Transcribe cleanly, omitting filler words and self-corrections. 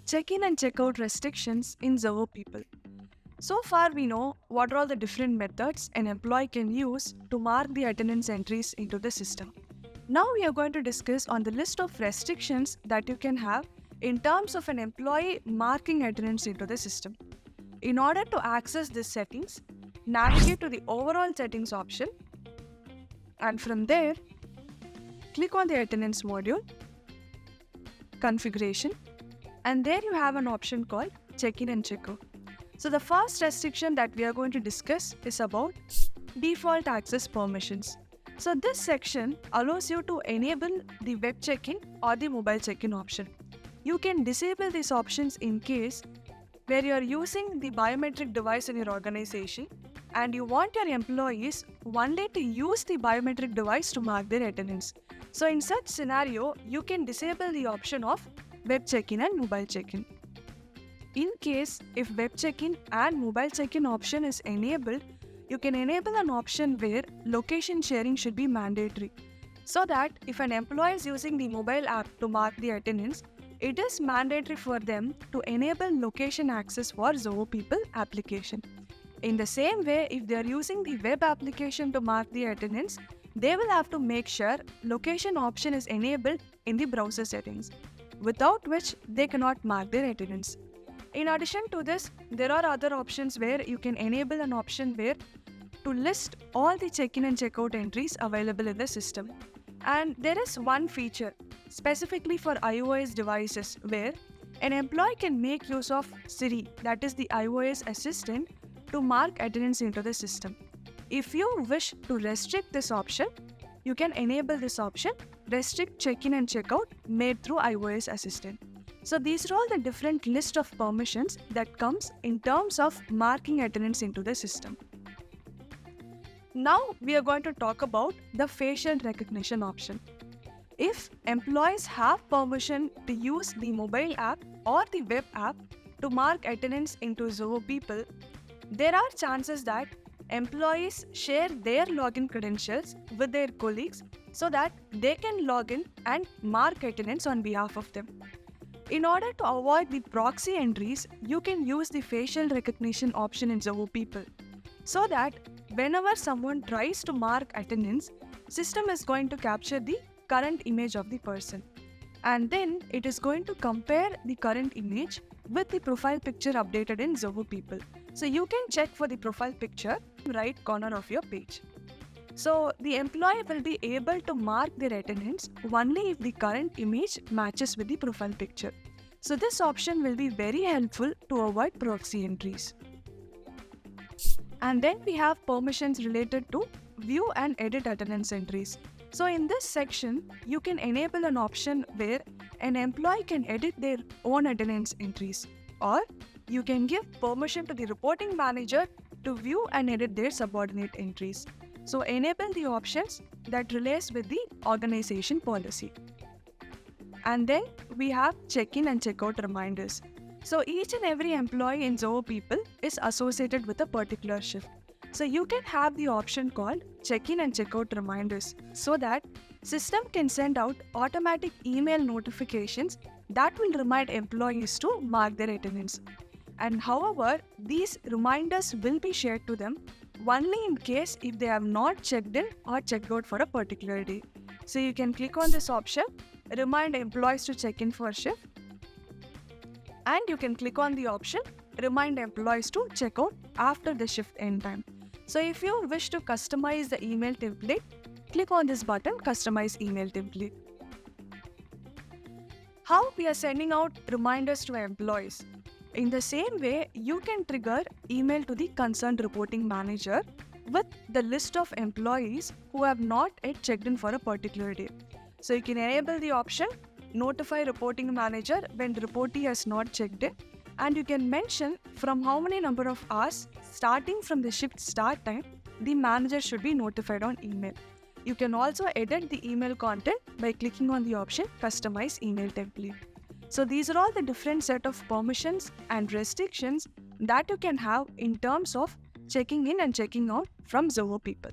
check-in and check-out restrictions in Zoho People. So far, we know what are all the different methods an employee can use to mark the attendance entries into the system. Now we are going to discuss on the list of restrictions that you can have in terms of an employee marking attendance into the system. In order to access these settings, navigate to the overall settings option, and from there, click on the attendance module, configuration, and there you have an option called check-in and check-out. So the first restriction that we are going to discuss is about default access permissions. So this section allows you to enable the web check-in or the mobile check-in option. You can disable these options in case where you are using the biometric device in your organization and you want your employees only to use the biometric device to mark their attendance. So in such scenario, you can disable the option of web check-in and mobile check-in. In case if web check-in and mobile check-in option is enabled, you can enable an option where location sharing should be mandatory, so that if an employee is using the mobile app to mark the attendance, it is mandatory for them to enable location access for Zoho People application. In the same way, if they are using the web application to mark the attendance, they will have to make sure location option is enabled in the browser settings, without which they cannot mark their attendance. In addition to this, there are other options where you can enable an option where to list all the check-in and check-out entries available in the system. And there is one feature specifically for iOS devices where an employee can make use of Siri, that is the iOS assistant, to mark attendance into the system. If you wish to restrict this option, you can enable this option, restrict check-in and check-out made through iOS assistant. So these are all the different list of permissions that comes in terms of marking attendance into the system. Now we are going to talk about the facial recognition option. If employees have permission to use the mobile app or the web app to mark attendance into Zoho People, there are chances that employees share their login credentials with their colleagues so that they can log in and mark attendance on behalf of them. In order to avoid the proxy entries, you can use the facial recognition option in Zoho People, so that whenever someone tries to mark attendance, system is going to capture the current image of the person, and then it is going to compare the current image with the profile picture updated in Zoho People. So you can check for the profile picture in the right corner of your page. So the employee will be able to mark their attendance only if the current image matches with the profile picture. So this option will be very helpful to avoid proxy entries. And then we have permissions related to view and edit attendance entries. So in this section, you can enable an option where an employee can edit their own attendance entries, or you can give permission to the reporting manager to view and edit their subordinate entries. So enable the options that relates with the organization policy. And then we have check-in and check-out reminders. So each and every employee in Zoho People is associated with a particular shift. So you can have the option called check-in and check-out reminders, so that system can send out automatic email notifications that will remind employees to mark their attendance. And however, these reminders will be shared to them only in case if they have not checked in or checked out for a particular day. So you can click on this option, remind employees to check in for shift, and you can click on the option, remind employees to check out after the shift end time. So if you wish to customize the email template, click on this button, customize email template. How we are sending out reminders to employees? In the same way, you can trigger email to the concerned reporting manager with the list of employees who have not yet checked in for a particular day. So you can enable the option, notify reporting manager when the reportee has not checked in, and you can mention from how many number of hours starting from the shift start time the manager should be notified on email. You can also edit the email content by clicking on the option Customize Email Template. So these are all the different set of permissions and restrictions that you can have in terms of checking in and checking out from Zoho People.